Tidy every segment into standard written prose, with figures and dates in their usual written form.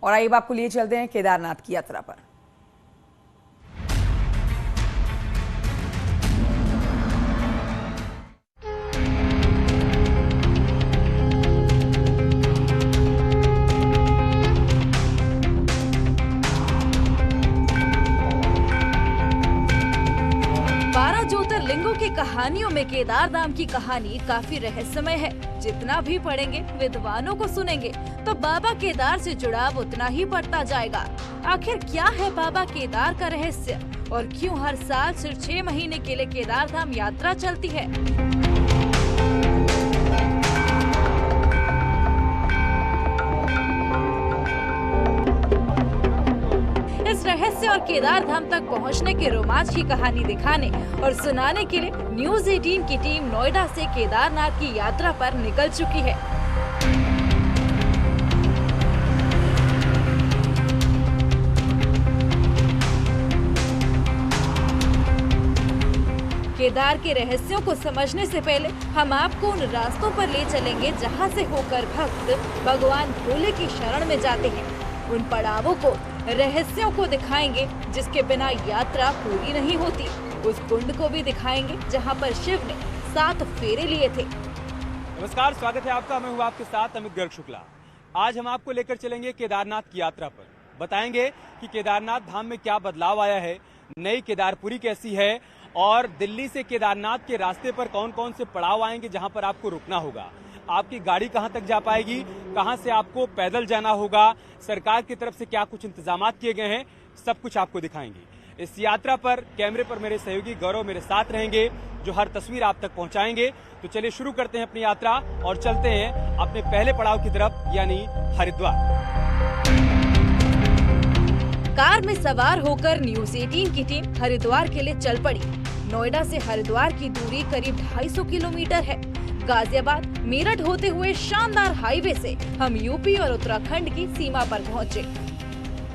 और आइए आपको लिए चलते हैं केदारनाथ की यात्रा पर। ज्योतिर्लिंगों की कहानियों में केदारधाम की कहानी काफी रहस्यमय है। जितना भी पढ़ेंगे, विद्वानों को सुनेंगे तो बाबा केदार से जुड़ाव उतना ही बढ़ता जाएगा। आखिर क्या है बाबा केदार का रहस्य और क्यों हर साल सिर्फ 6 महीने के लिए केदारधाम यात्रा चलती है? रहस्य और केदारधाम तक पहुंचने के रोमांच की कहानी दिखाने और सुनाने के लिए न्यूज़ 18 की टीम नोएडा से केदारनाथ की यात्रा पर निकल चुकी है। केदार के रहस्यों को समझने से पहले हम आपको उन रास्तों पर ले चलेंगे जहां से होकर भक्त भगवान भोले की शरण में जाते हैं। उन पड़ावों को, रहस्यों को दिखाएंगे जिसके बिना यात्रा पूरी नहीं होती। उस कुंड को भी दिखाएंगे जहां पर शिव ने 7 फेरे लिए थे। नमस्कार, स्वागत है आपका। मैं हूं आपके साथ अमित गर्ग शुक्ला। आज हम आपको लेकर चलेंगे केदारनाथ की यात्रा पर। बताएंगे कि केदारनाथ धाम में क्या बदलाव आया है, नई केदारपुरी कैसी है और दिल्ली से केदारनाथ के रास्ते पर कौन कौन से पड़ाव आएंगे जहां पर आपको रुकना होगा, आपकी गाड़ी कहां तक जा पाएगी, कहां से आपको पैदल जाना होगा, सरकार की तरफ से क्या कुछ इंतजामात किए गए हैं, सब कुछ आपको दिखाएंगे। इस यात्रा पर कैमरे पर मेरे सहयोगी गौरव मेरे साथ रहेंगे जो हर तस्वीर आप तक पहुंचाएंगे। तो चलिए शुरू करते हैं अपनी यात्रा और चलते हैं अपने पहले पड़ाव की तरफ, यानी हरिद्वार। कार में सवार होकर न्यूज़ 18 की टीम हरिद्वार के लिए चल पड़ी। नोएडा से हरिद्वार की दूरी करीब 250 किलोमीटर है। गाजियाबाद, मेरठ होते हुए शानदार हाईवे से हम यूपी और उत्तराखंड की सीमा पर पहुंचे।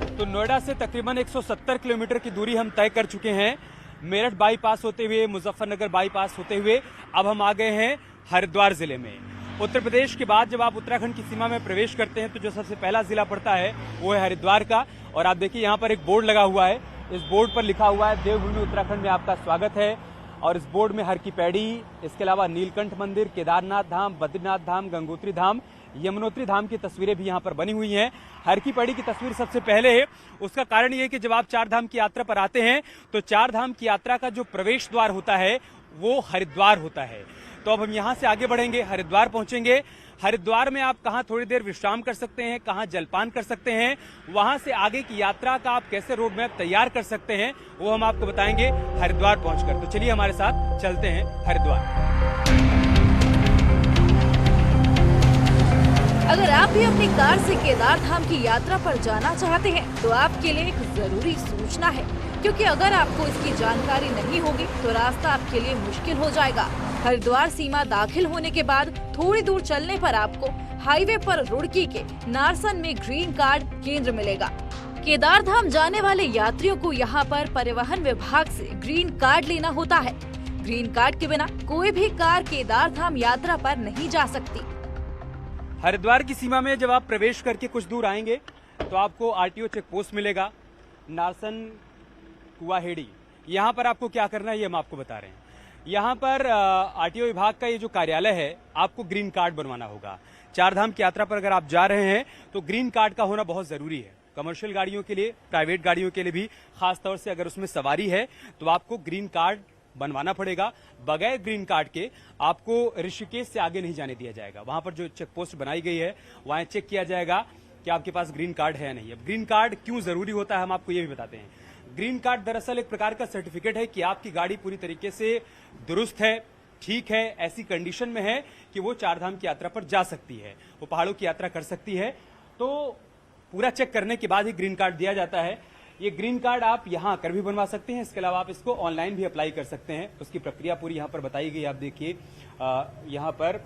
तो नोएडा से तकरीबन 170 किलोमीटर की दूरी हम तय कर चुके हैं। मेरठ बाईपास होते हुए, मुजफ्फरनगर बाईपास होते हुए अब हम आ गए हैं हरिद्वार जिले में। उत्तर प्रदेश के बाद जब आप उत्तराखंड की सीमा में प्रवेश करते हैं तो जो सबसे पहला जिला पड़ता है वो है हरिद्वार का। और आप देखिए यहाँ पर एक बोर्ड लगा हुआ है। इस बोर्ड पर लिखा हुआ है देवभूमि उत्तराखंड में आपका स्वागत है। और इस बोर्ड में हर की पैड़ी, इसके अलावा नीलकंठ मंदिर, केदारनाथ धाम, बद्रीनाथ धाम, गंगोत्री धाम, यमुनोत्री धाम की तस्वीरें भी यहाँ पर बनी हुई हैं। हर की पैड़ी की तस्वीर सबसे पहले है। उसका कारण ये है कि जब आप 4 धाम की यात्रा पर आते हैं तो 4 धाम की यात्रा का जो प्रवेश द्वार होता है वो हरिद्वार होता है। तो अब हम यहाँ से आगे बढ़ेंगे, हरिद्वार पहुंचेंगे। हरिद्वार में आप कहाँ थोड़ी देर विश्राम कर सकते हैं, कहाँ जलपान कर सकते हैं, वहां से आगे की यात्रा का आप कैसे रोड मैप तैयार कर सकते हैं वो हम आपको बताएंगे हरिद्वार पहुंचकर। तो चलिए हमारे साथ चलते हैं हरिद्वार। अगर आप भी अपनी कार से केदारधाम की यात्रा पर जाना चाहते हैं तो आपके लिए एक जरूरी सूचना है, क्योंकि अगर आपको इसकी जानकारी नहीं होगी तो रास्ता आपके लिए मुश्किल हो जाएगा। हरिद्वार सीमा दाखिल होने के बाद थोड़ी दूर चलने पर आपको हाईवे पर रुड़की के नारसन में ग्रीन कार्ड केंद्र मिलेगा। केदारधाम जाने वाले यात्रियों को यहाँ पर परिवहन विभाग से ग्रीन कार्ड लेना होता है। ग्रीन कार्ड के बिना कोई भी कार केदारधाम यात्रा पर नहीं जा सकती। हरिद्वार की सीमा में जब आप प्रवेश करके कुछ दूर आएंगे तो आपको आरटीओ चेक पोस्ट मिलेगा, नारसन कुआहेड़ी। यहाँ पर आपको क्या करना है ये हम आपको बता रहे हैं। यहाँ पर आरटीओ विभाग का ये जो कार्यालय है, आपको ग्रीन कार्ड बनवाना होगा। 4 धाम की यात्रा पर अगर आप जा रहे हैं तो ग्रीन कार्ड का होना बहुत जरूरी है। कमर्शियल गाड़ियों के लिए, प्राइवेट गाड़ियों के लिए भी, खास तौर से अगर उसमें सवारी है तो आपको ग्रीन कार्ड बनवाना पड़ेगा। बगैर ग्रीन कार्ड के आपको ऋषिकेश से आगे नहीं जाने दिया जाएगा। वहां पर जो चेक पोस्ट बनाई गई है वहां चेक किया जाएगा कि आपके पास ग्रीन कार्ड है या नहीं। अब ग्रीन कार्ड क्यों जरूरी होता है हम आपको ये भी बताते हैं। ग्रीन कार्ड दरअसल एक प्रकार का सर्टिफिकेट है कि आपकी गाड़ी पूरी तरीके से दुरुस्त है, ठीक है, ऐसी कंडीशन में है कि वो 4 धाम की यात्रा पर जा सकती है, वो पहाड़ों की यात्रा कर सकती है। तो पूरा चेक करने के बाद ही ग्रीन कार्ड दिया जाता है। ये ग्रीन कार्ड आप यहाँ आकर भी बनवा सकते हैं। इसके अलावा आप इसको ऑनलाइन भी अप्लाई कर सकते हैं। उसकी प्रक्रिया पूरी यहाँ पर बताई गई। आप देखिए यहाँ पर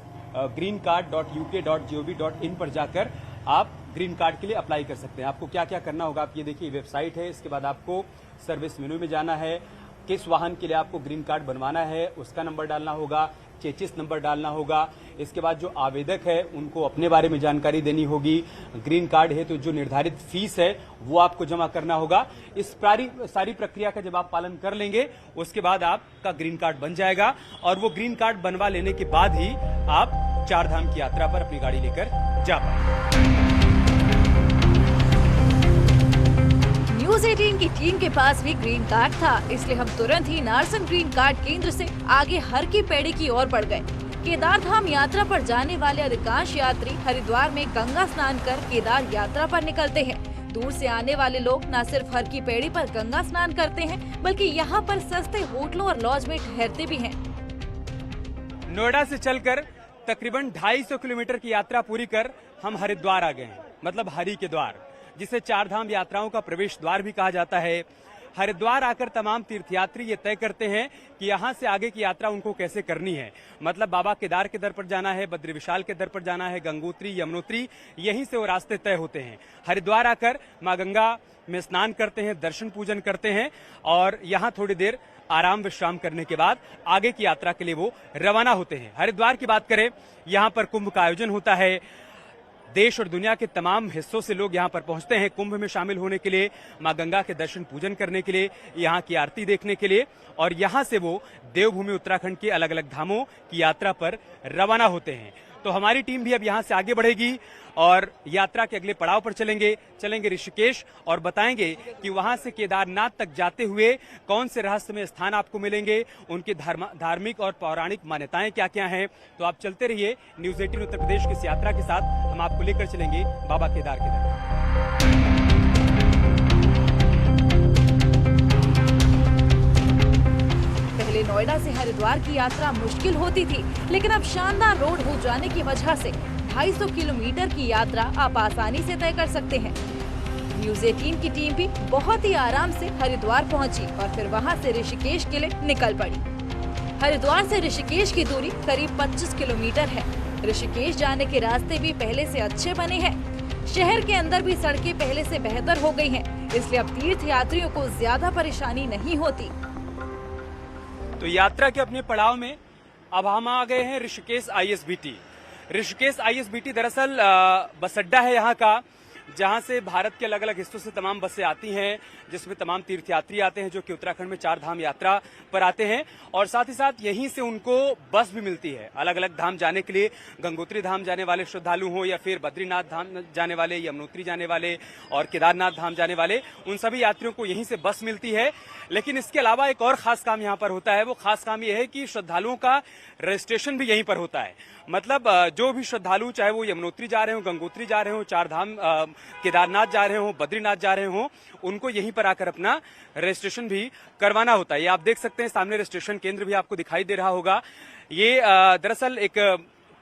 greencard.uk.gov.in पर जाकर आप ग्रीन कार्ड के लिए अप्लाई कर सकते हैं। आपको क्या क्या करना होगा आप ये देखिए, वेबसाइट है। इसके बाद आपको सर्विस मेनू में जाना है, किस वाहन के लिए आपको ग्रीन कार्ड बनवाना है उसका नंबर डालना होगा, चेचिस नंबर डालना होगा। इसके बाद जो आवेदक है उनको अपने बारे में जानकारी देनी होगी। ग्रीन कार्ड है तो जो निर्धारित फीस है वो आपको जमा करना होगा। इस सारी प्रक्रिया का जब आप पालन कर लेंगे उसके बाद आपका ग्रीन कार्ड बन जाएगा और वो ग्रीन कार्ड बनवा लेने के बाद ही आप चार धाम की यात्रा पर अपनी गाड़ी लेकर जा पाएंगे। न्यूज़ 18 की टीम के पास भी ग्रीन कार्ड था, इसलिए हम तुरंत ही नारसन ग्रीन कार्ड केंद्र से आगे हर की पेड़ी की ओर बढ़ गए। केदार धाम यात्रा पर जाने वाले अधिकांश यात्री हरिद्वार में गंगा स्नान कर केदार यात्रा पर निकलते हैं। दूर से आने वाले लोग न सिर्फ हर की पेड़ी पर गंगा स्नान करते हैं, बल्कि यहाँ पर सस्ते होटलों और लॉज में ठहरते भी हैं। नोएडा से चलकर तकरीबन 250 किलोमीटर की यात्रा पूरी कर हम हरिद्वार आ गए हैं, मतलब हरि के द्वार, जिसे चार धाम यात्राओं का प्रवेश द्वार भी कहा जाता है। हरिद्वार आकर तमाम तीर्थयात्री ये तय करते हैं कि यहाँ से आगे की यात्रा उनको कैसे करनी है। मतलब बाबा केदार के दर पर जाना है, बद्री विशाल के दर पर जाना है, गंगोत्री, यमुनोत्री, यहीं से वो रास्ते तय होते हैं। हरिद्वार आकर माँ गंगा में स्नान करते हैं, दर्शन पूजन करते हैं और यहाँ थोड़ी देर आराम विश्राम करने के बाद आगे की यात्रा के लिए वो रवाना होते हैं। हरिद्वार की बात करें, यहाँ पर कुंभ का आयोजन होता है। देश और दुनिया के तमाम हिस्सों से लोग यहाँ पर पहुंचते हैं कुंभ में शामिल होने के लिए, मां गंगा के दर्शन पूजन करने के लिए, यहाँ की आरती देखने के लिए और यहाँ से वो देवभूमि उत्तराखंड के अलग अलग धामों की यात्रा पर रवाना होते हैं। तो हमारी टीम भी अब यहाँ से आगे बढ़ेगी और यात्रा के अगले पड़ाव पर चलेंगे ऋषिकेश और बताएंगे कि वहां से केदारनाथ तक जाते हुए कौन से रहस्यमय स्थान आपको मिलेंगे, उनकी धार्मिक और पौराणिक मान्यताएं क्या क्या हैं। तो आप चलते रहिए न्यूज़ 18 उत्तर प्रदेश की इस यात्रा के साथ। हम आपको लेकर चलेंगे बाबा केदार के दर। पहले नोएडा से हरिद्वार की यात्रा मुश्किल होती थी, लेकिन अब शानदार रोड हो जाने की वजह से 250 किलोमीटर की यात्रा आप आसानी से तय कर सकते हैं। न्यूज़ 18 की टीम भी बहुत ही आराम से हरिद्वार पहुंची और फिर वहां से ऋषिकेश के लिए निकल पड़ी। हरिद्वार से ऋषिकेश की दूरी करीब 25 किलोमीटर है। ऋषिकेश जाने के रास्ते भी पहले से अच्छे बने हैं। शहर के अंदर भी सड़कें पहले से बेहतर हो गई हैं, इसलिए अब तीर्थ यात्रियों को ज्यादा परेशानी नहीं होती। तो यात्रा के अपने पड़ाव में अब हम आ गए हैं ऋषिकेश ISBT। ऋषिकेश ISBT दरअसल बस अड्डा है यहाँ का, जहाँ से भारत के अलग अलग हिस्सों से तमाम बसें आती हैं, जिसमें तमाम तीर्थयात्री आते हैं जो कि उत्तराखंड में चार धाम यात्रा पर आते हैं और साथ ही साथ यहीं से उनको बस भी मिलती है अलग अलग धाम जाने के लिए। गंगोत्री धाम जाने वाले श्रद्धालु हों या फिर बद्रीनाथ धाम जाने वाले, यमुनोत्री जाने वाले और केदारनाथ धाम जाने वाले, उन सभी यात्रियों को यहीं से बस मिलती है। लेकिन इसके अलावा एक और खास काम यहाँ पर होता है। वो खास काम यह है कि श्रद्धालुओं का रजिस्ट्रेशन भी यहीं पर होता है। मतलब जो भी श्रद्धालु, चाहे वो यमुनोत्री जा रहे हो, गंगोत्री जा रहे हो, चार धाम केदारनाथ जा रहे हो, बद्रीनाथ जा रहे हो, उनको यहीं पर आकर अपना रजिस्ट्रेशन भी करवाना होता है। ये आप देख सकते हैं सामने रजिस्ट्रेशन केंद्र भी आपको दिखाई दे रहा होगा। ये दरअसल एक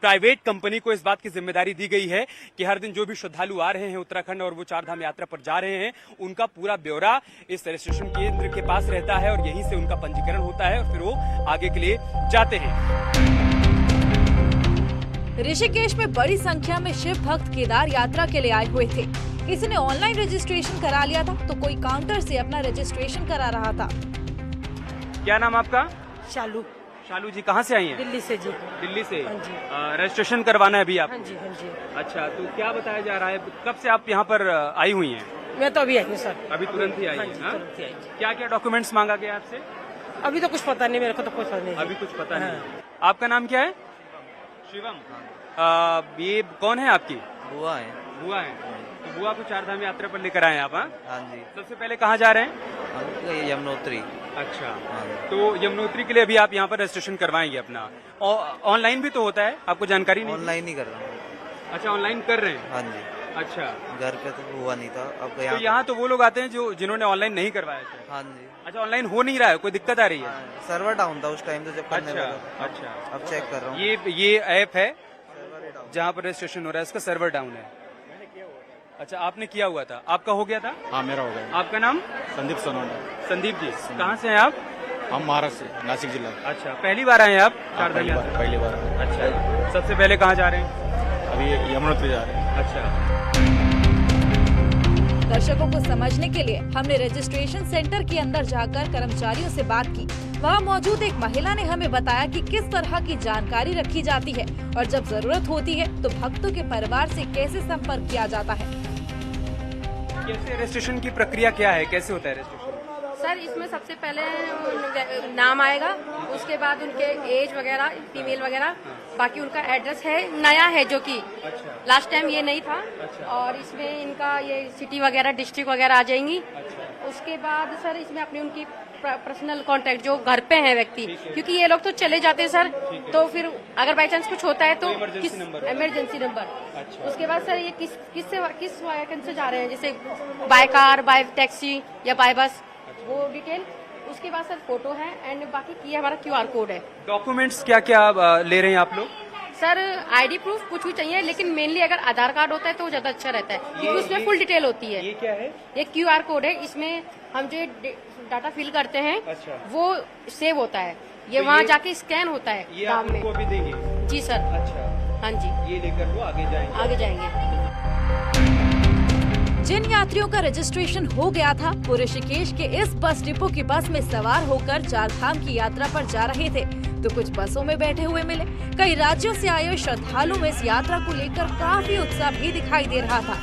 प्राइवेट कंपनी को इस बात की जिम्मेदारी दी गई है कि हर दिन जो भी श्रद्धालु आ रहे हैं उत्तराखंड और वो चार धाम यात्रा पर जा रहे हैं, उनका पूरा ब्यौरा इस रजिस्ट्रेशन केंद्र के पास रहता है और यहीं से उनका पंजीकरण होता है और फिर वो आगे के लिए जाते हैं। ऋषिकेश में बड़ी संख्या में शिव भक्त केदार यात्रा के लिए आए हुए थे। किसी ने ऑनलाइन रजिस्ट्रेशन करा लिया था तो कोई काउंटर से अपना रजिस्ट्रेशन करा रहा था। क्या नाम आपका? शालू। शालू जी, कहाँ से आई हैं? दिल्ली से जी। दिल्ली से। हाँ जी। रजिस्ट्रेशन करवाना है अभी आप? हाँ जी, हाँ जी। अच्छा, तो क्या बताया जा रहा है, कब से आप यहाँ पर आई हुई हैं? मैं तो अभी आई हूँ सर। अभी तुरंत ही आई हाँ है? जी, हाँ? तुरंत ही आई जी। क्या क्या डॉक्यूमेंट्स मांगा गया आपसे? अभी तो कुछ पता नहीं, मेरे को तो कुछ पता नहीं। अभी कुछ पता हाँ। नहीं। आपका नाम क्या है? शिवम। ये कौन है आपकी? बुआ है। बुआ है। तो बुआ को चार धाम यात्रा पर लेकर आए हैं आप? हाँ? हाँ जी। सबसे पहले कहाँ जा रहे हैं? हम तो ये यमुनोत्री। अच्छा, हाँ जी। तो यमुनोत्री के लिए अभी आप यहाँ पर रजिस्ट्रेशन करवाएंगे अपना? ऑनलाइन भी तो होता है, आपको जानकारी नहीं? ऑनलाइन ही कर रहा हूँ। अच्छा, ऑनलाइन कर रहे हैं? हाँ जी। अच्छा, घर पे तो हुआ नहीं था, अब तो यहाँ तो वो लोग आते हैं जो जिन्होंने ऑनलाइन नहीं करवाया था? हाँ जी। अच्छा, ऑनलाइन हो नहीं रहा है, कोई दिक्कत आ रही है? हाँ, सर्वर डाउन था उस टाइम तो जब करने अच्छा, लगा। अच्छा। अब चेक कर रहा हूँ। ये ऐप है जहाँ पर रजिस्ट्रेशन हो रहा है, इसका सर्वर डाउन है। अच्छा, आपने किया हुआ था, आपका हो गया था? हाँ, मेरा हो गया। आपका नाम? संदीप सोनोने। संदीप जी, कहाँ से हैं आप? हम महाराष्ट्र से, नासिक जिला। अच्छा, पहली बार आए हैं आप चार धाम पहली यात्रा? बार, पहली बार। अच्छा, सबसे पहले कहाँ जा रहे हैं? अभी यमुनोत्री जा रहे हैं। अच्छा। दर्शकों को समझने के लिए हमने रजिस्ट्रेशन सेंटर के अंदर जाकर कर्मचारियों से बात की। वहां मौजूद एक महिला ने हमें बताया कि किस तरह की जानकारी रखी जाती है और जब जरूरत होती है तो भक्तों के परिवार से कैसे संपर्क किया जाता है। कैसे रजिस्ट्रेशन की प्रक्रिया क्या है, कैसे होता है रजिस्ट्रेशन? सर इसमें सबसे पहले नाम आएगा, उसके बाद उनके एज वगैरह, फीमेल वगैरह, बाकी उनका एड्रेस है, नया है जो कि लास्ट टाइम ये नहीं था। और इसमें इनका ये सिटी वगैरह, डिस्ट्रिक्ट वगैरह आ जाएंगी। उसके बाद सर इसमें अपनी उनकी पर्सनल कांटेक्ट जो घर पे है व्यक्ति, क्योंकि ये लोग तो चले जाते हैं सर, तो फिर अगर बाई चांस कुछ होता है तो इमरजेंसी नंबर। उसके बाद सर ये किस वाहन से जा रहे हैं, जैसे बाय कार, बाय टैक्सी या बाय बस, वो डिटेल। उसके बाद सर फोटो है एंड बाकी ये हमारा QR कोड है। डॉक्यूमेंट्स क्या क्या ले रहे हैं आप लोग? सर ID प्रूफ कुछ भी चाहिए, लेकिन मेनली अगर आधार कार्ड होता है तो ज्यादा अच्छा रहता है, क्योंकि उसमें फुल डिटेल होती है। ये क्या है? ये QR कोड है, इसमें हम जो डाटा फिल करते हैं वो सेव होता है, ये वहाँ जाके स्कैन होता है ये काम में। आपको भी देंगे? जी सर। अच्छा, हाँ जी, ये लेकर वो आगे जाएंगे। जिन यात्रियों का रजिस्ट्रेशन हो गया था वो ऋषिकेश के इस बस डिपो की बस में सवार होकर चारधाम की यात्रा पर जा रहे थे, तो कुछ बसों में बैठे हुए मिले। कई राज्यों से आए श्रद्धालुओं में इस यात्रा को लेकर काफी उत्साह भी दिखाई दे रहा था।